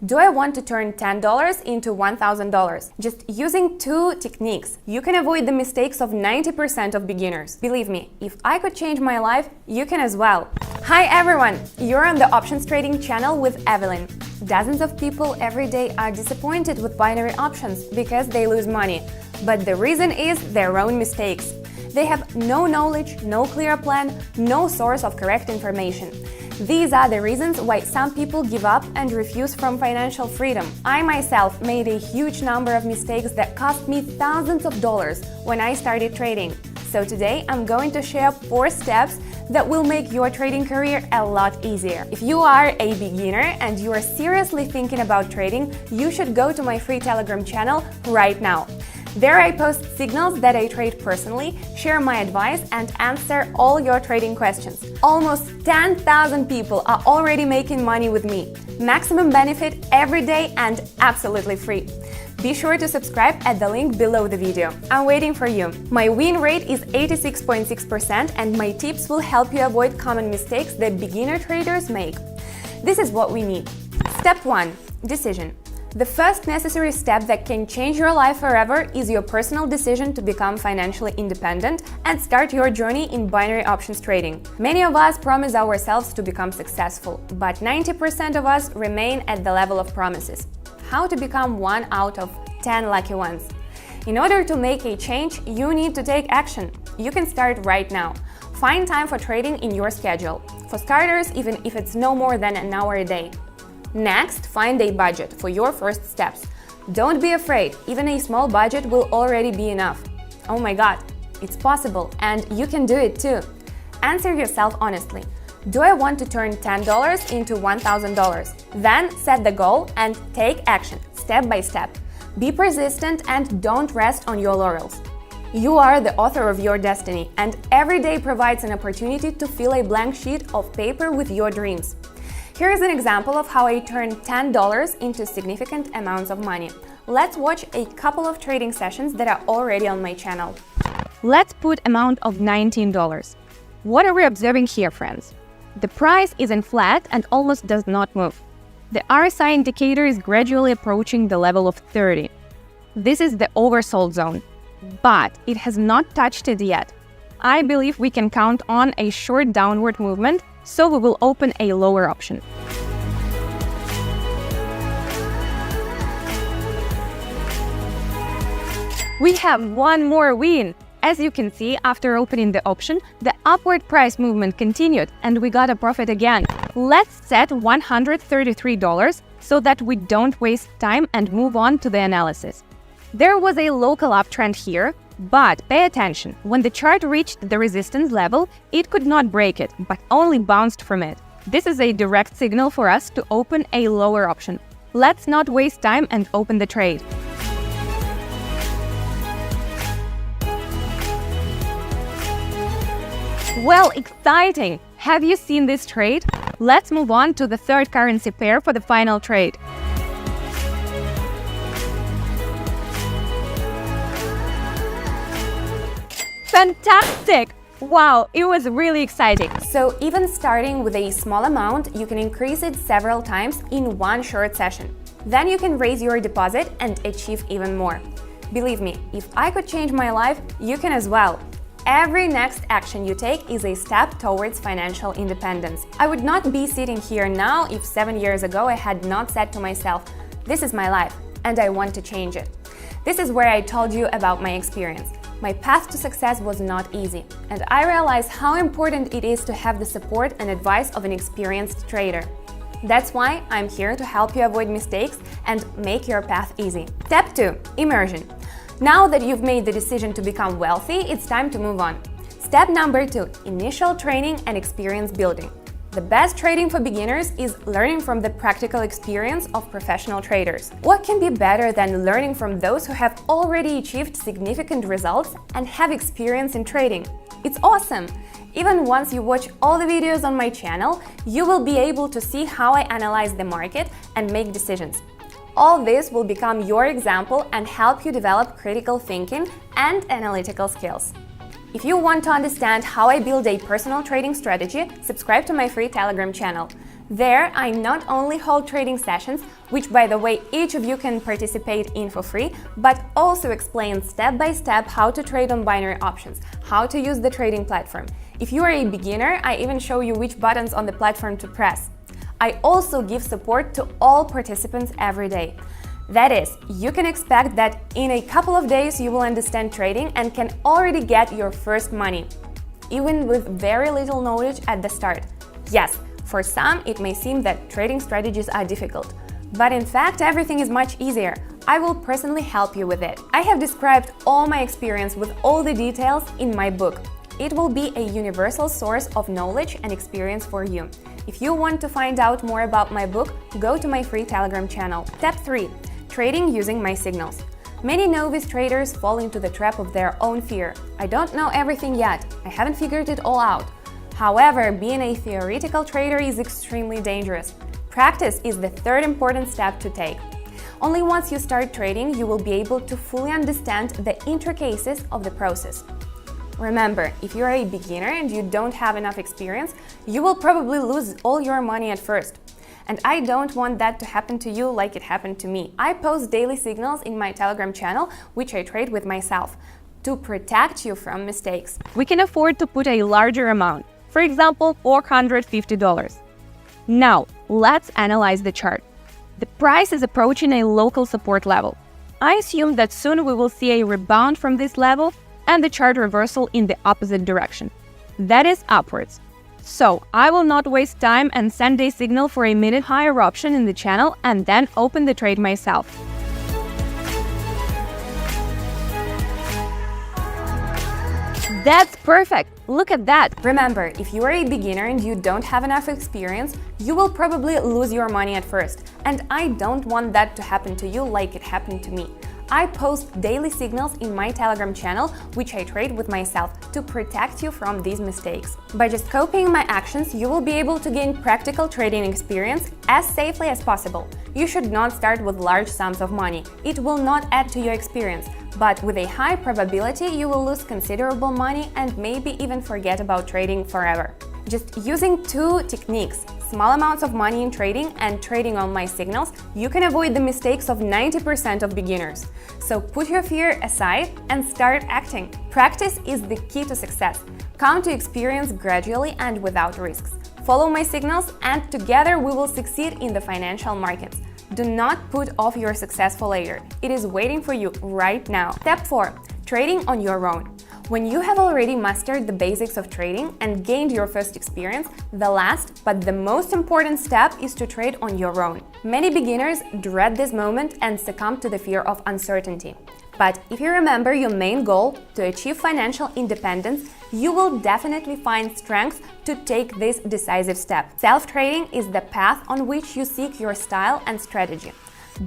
Do I want to turn $10 into $1,000? Just using two techniques, you can avoid the mistakes of 90% of beginners. Believe me, if I could change my life, you can as well. Hi everyone! You're on the Options Trading channel with Evelyn. Dozens of people every day are disappointed with binary options because they lose money. But the reason is their own mistakes. They have no knowledge, no clear plan, no source of correct information. These are the reasons why some people give up and refuse from financial freedom. I myself made a huge number of mistakes that cost me thousands of dollars when I started trading. So today I'm going to share 4 steps that will make your trading career a lot easier. If you are a beginner and you are seriously thinking about trading, you should go to my free Telegram channel right now. There I post signals that I trade personally, share my advice and answer all your trading questions. Almost 10,000 people are already making money with me. Maximum benefit every day and absolutely free. Be sure to subscribe at the link below the video. I'm waiting for you. My win rate is 86.6% and my tips will help you avoid common mistakes that beginner traders make. This is what we need. Step 1. Decision. The first necessary step that can change your life forever is your personal decision to become financially independent and start your journey in binary options trading. Many of us promise ourselves to become successful, but 90% of us remain at the level of promises. How to become 1 out of 10 lucky ones? In order to make a change, you need to take action. You can start right now. Find time for trading in your schedule. For starters, even if it's no more than an hour a day. Next, find a budget for your first steps. Don't be afraid, even a small budget will already be enough. Oh my god, it's possible and you can do it too. Answer yourself honestly. Do I want to turn $10 into $1,000? Then set the goal and take action, step by step. Be persistent and don't rest on your laurels. You are the author of your destiny and every day provides an opportunity to fill a blank sheet of paper with your dreams. Here is an example of how I turned $10 into significant amounts of money. Let's watch a couple of trading sessions that are already on my channel. Let's put amount of $19. What are we observing here, friends? The price isn't flat and almost does not move. The RSI indicator is gradually approaching the level of 30. This is the oversold zone, but it has not touched it yet. I believe we can count on a short downward movement, so we will open a lower option. We have one more win! As you can see, after opening the option, the upward price movement continued and we got a profit again. Let's set $133 so that we don't waste time and move on to the analysis. There was a local uptrend here, but pay attention, when the chart reached the resistance level, it could not break it, but only bounced from it. This is a direct signal for us to open a lower option. Let's not waste time and open the trade. Well, exciting! Have you seen this trade? Let's move on to the third currency pair for the final trade. Fantastic! Wow, it was really exciting. So even starting with a small amount, you can increase it several times in one short session. Then you can raise your deposit and achieve even more. Believe me, if I could change my life, you can as well. Every next action you take is a step towards financial independence. I would not be sitting here now if 7 years ago I had not said to myself, this is my life and I want to change it. This is where I told you about my experience. My path to success was not easy, and I realized how important it is to have the support and advice of an experienced trader. That's why I'm here to help you avoid mistakes and make your path easy. Step 2. Immersion. Now that you've made the decision to become wealthy, it's time to move on. Step number 2. Initial training and experience building. The best trading for beginners is learning from the practical experience of professional traders. What can be better than learning from those who have already achieved significant results and have experience in trading? It's awesome! Even once you watch all the videos on my channel, you will be able to see how I analyze the market and make decisions. All this will become your example and help you develop critical thinking and analytical skills. If you want to understand how I build a personal trading strategy, subscribe to my free Telegram channel. There, I not only hold trading sessions, which by the way each of you can participate in for free, but also explain step by step how to trade on binary options, how to use the trading platform. If you are a beginner, I even show you which buttons on the platform to press. I also give support to all participants every day. That is, you can expect that in a couple of days you will understand trading and can already get your first money, even with very little knowledge at the start. Yes, for some it may seem that trading strategies are difficult, but in fact everything is much easier. I will personally help you with it. I have described all my experience with all the details in my book. It will be a universal source of knowledge and experience for you. If you want to find out more about my book, go to my free Telegram channel. Step 3. Trading using my signals. Many novice traders fall into the trap of their own fear. I don't know everything yet. I haven't figured it all out. However, being a theoretical trader is extremely dangerous. Practice is the third important step to take. Only once you start trading, you will be able to fully understand the intricacies of the process. Remember, if you're a beginner and you don't have enough experience, you will probably lose all your money at first. And I don't want that to happen to you like it happened to me. I post daily signals in my Telegram channel, which I trade with myself, to protect you from mistakes. We can afford to put a larger amount, for example, $450. Now, let's analyze the chart. The price is approaching a local support level. I assume that soon we will see a rebound from this level and the chart reversal in the opposite direction. That is upwards. So, I will not waste time and send a signal for a minute higher option in the channel and then open the trade myself. That's perfect! Look at that! Remember, if you are a beginner and you don't have enough experience, you will probably lose your money at first. And I don't want that to happen to you like it happened to me. I post daily signals in my Telegram channel, which I trade with myself, to protect you from these mistakes. By just copying my actions, you will be able to gain practical trading experience as safely as possible. You should not start with large sums of money. It will not add to your experience, but with a high probability you will lose considerable money and maybe even forget about trading forever. Just using two techniques, small amounts of money in trading and trading on my signals, you can avoid the mistakes of 90% of beginners. So put your fear aside and start acting. Practice is the key to success. Come to experience gradually and without risks. Follow my signals and together we will succeed in the financial markets. Do not put off your success for later. It is waiting for you right now. Step 4. Trading on your own. When you have already mastered the basics of trading and gained your first experience, the last but the most important step is to trade on your own. Many beginners dread this moment and succumb to the fear of uncertainty. But if you remember your main goal, to achieve financial independence, you will definitely find strength to take this decisive step. Self-trading is the path on which you seek your style and strategy.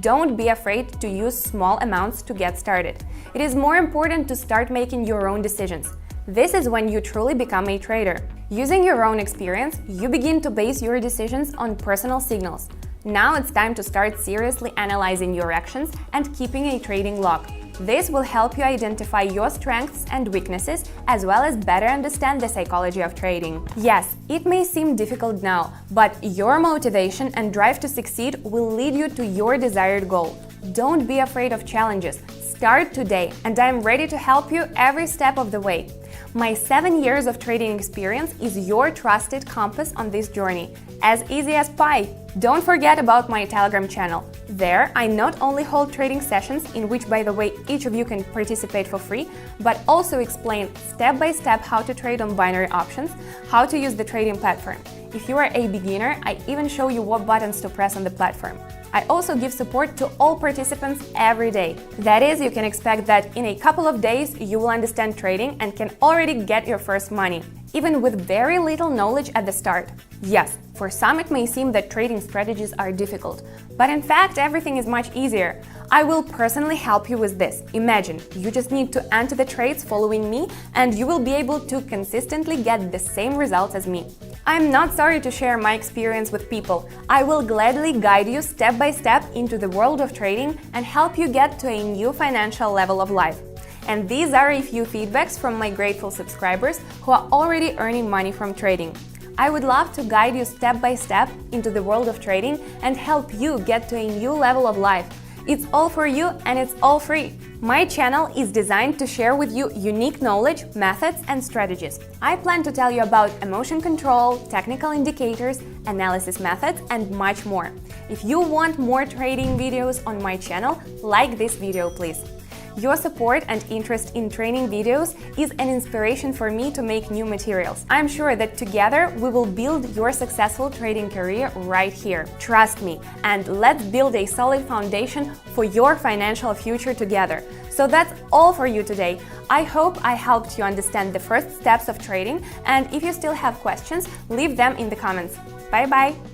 Don't be afraid to use small amounts to get started. It is more important to start making your own decisions. This is when you truly become a trader. Using your own experience, you begin to base your decisions on personal signals. Now it's time to start seriously analyzing your actions and keeping a trading log. This will help you identify your strengths and weaknesses, as well as better understand the psychology of trading. Yes, it may seem difficult now, but your motivation and drive to succeed will lead you to your desired goal. Don't be afraid of challenges. Start today, and I'm ready to help you every step of the way. My 7 years of trading experience is your trusted compass on this journey. As easy as pie! Don't forget about my Telegram channel. There, I not only hold trading sessions, in which, by the way, each of you can participate for free, but also explain step by step how to trade on binary options, how to use the trading platform. If you are a beginner, I even show you what buttons to press on the platform. I also give support to all participants every day. That is, you can expect that in a couple of days you will understand trading and can already get your first money, even with very little knowledge at the start. Yes, for some it may seem that trading strategies are difficult, but in fact everything is much easier. I will personally help you with this. Imagine, you just need to enter the trades following me and you will be able to consistently get the same results as me. I'm not sorry to share my experience with people. I will gladly guide you step by step into the world of trading and help you get to a new financial level of life. And these are a few feedbacks from my grateful subscribers who are already earning money from trading. I would love to guide you step by step into the world of trading and help you get to a new level of life. It's all for you and it's all free. My channel is designed to share with you unique knowledge, methods, and strategies. I plan to tell you about emotion control, technical indicators, analysis methods, and much more. If you want more trading videos on my channel, like this video, please. Your support and interest in training videos is an inspiration for me to make new materials. I'm sure that together we will build your successful trading career right here. Trust me, and let's build a solid foundation for your financial future together. So that's all for you today. I hope I helped you understand the first steps of trading, and if you still have questions, leave them in the comments. Bye bye!